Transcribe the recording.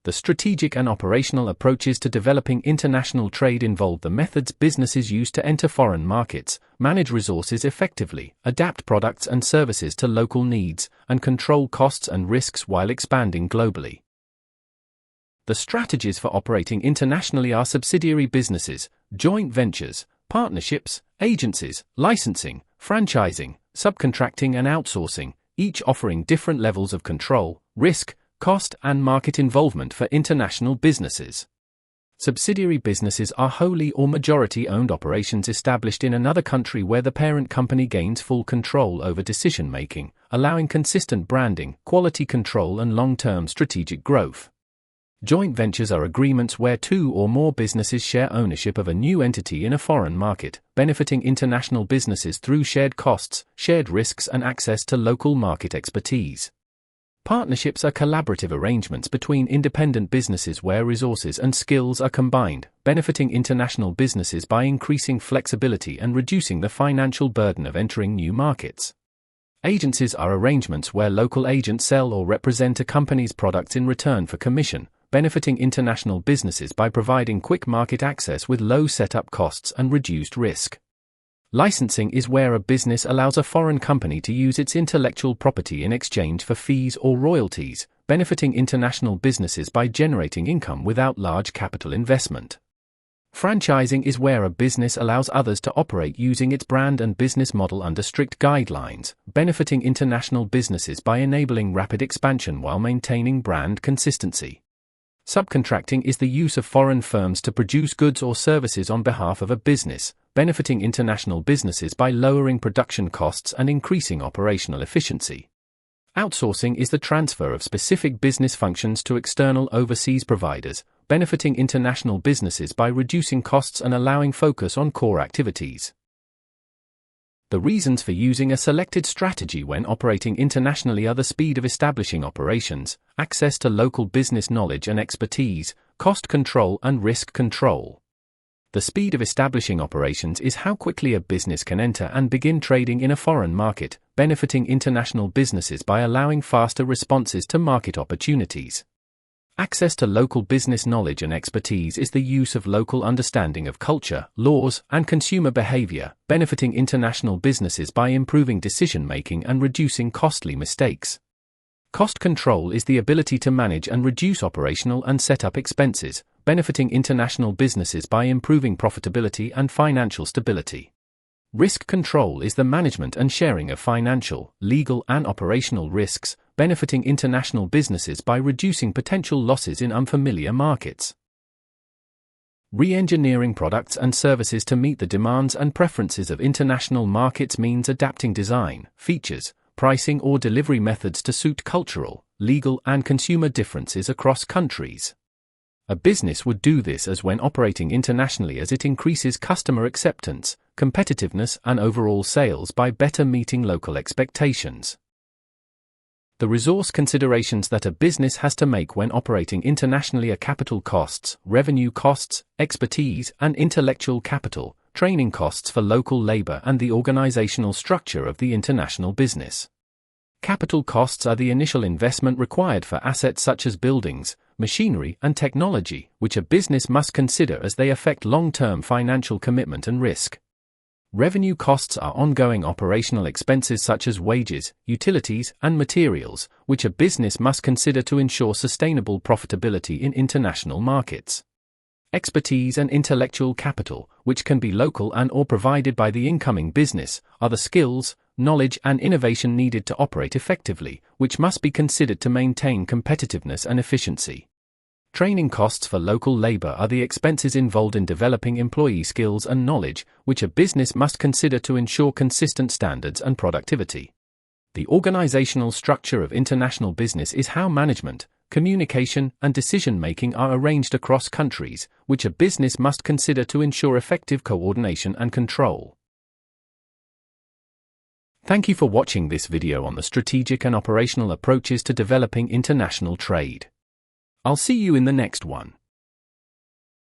The strategic and operational approaches to developing international trade involve the methods businesses use to enter foreign markets, manage resources effectively, adapt products and services to local needs, and control costs and risks while expanding globally. The strategies for operating internationally are subsidiary businesses, joint ventures, partnerships, agencies, licensing, franchising, subcontracting and outsourcing, each offering different levels of control, risk, cost and market involvement for international businesses. Subsidiary businesses are wholly or majority-owned operations established in another country where the parent company gains full control over decision-making, allowing consistent branding, quality control and long-term strategic growth. Joint ventures are agreements where two or more businesses share ownership of a new entity in a foreign market, benefiting international businesses through shared costs, shared risks and access to local market expertise. Partnerships are collaborative arrangements between independent businesses where resources and skills are combined, benefiting international businesses by increasing flexibility and reducing the financial burden of entering new markets. Agencies are arrangements where local agents sell or represent a company's products in return for commission, benefiting international businesses by providing quick market access with low setup costs and reduced risk. Licensing is where a business allows a foreign company to use its intellectual property in exchange for fees or royalties, benefiting international businesses by generating income without large capital investment. Franchising is where a business allows others to operate using its brand and business model under strict guidelines, benefiting international businesses by enabling rapid expansion while maintaining brand consistency. Subcontracting is the use of foreign firms to produce goods or services on behalf of a business, benefiting international businesses by lowering production costs and increasing operational efficiency. Outsourcing is the transfer of specific business functions to external overseas providers, benefiting international businesses by reducing costs and allowing focus on core activities. The reasons for using a selected strategy when operating internationally are the speed of establishing operations, access to local business knowledge and expertise, cost control and risk control. The speed of establishing operations is how quickly a business can enter and begin trading in a foreign market, benefiting international businesses by allowing faster responses to market opportunities. Access to local business knowledge and expertise is the use of local understanding of culture, laws, and consumer behavior, benefiting international businesses by improving decision-making and reducing costly mistakes. Cost control is the ability to manage and reduce operational and setup expenses, benefiting international businesses by improving profitability and financial stability. Risk control is the management and sharing of financial, legal, and operational risks, benefiting international businesses by reducing potential losses in unfamiliar markets. Re-engineering products and services to meet the demands and preferences of international markets means adapting design, features, pricing or delivery methods to suit cultural, legal, and consumer differences across countries. A business would do this as when operating internationally as it increases customer acceptance, competitiveness, and overall sales by better meeting local expectations. The resource considerations that a business has to make when operating internationally are capital costs, revenue costs, expertise and intellectual capital, training costs for local labor, and the organizational structure of the international business. Capital costs are the initial investment required for assets such as buildings, machinery, and technology, which a business must consider as they affect long-term financial commitment and risk. Revenue costs are ongoing operational expenses such as wages, utilities, and materials, which a business must consider to ensure sustainable profitability in international markets. Expertise and intellectual capital, which can be local and/or provided by the incoming business, are the skills, knowledge, and innovation needed to operate effectively, which must be considered to maintain competitiveness and efficiency. Training costs for local labor are the expenses involved in developing employee skills and knowledge, which a business must consider to ensure consistent standards and productivity. The organizational structure of international business is how management, communication, and decision-making are arranged across countries, which a business must consider to ensure effective coordination and control. Thank you for watching this video on the strategic and operational approaches to developing international trade. I'll see you in the next one.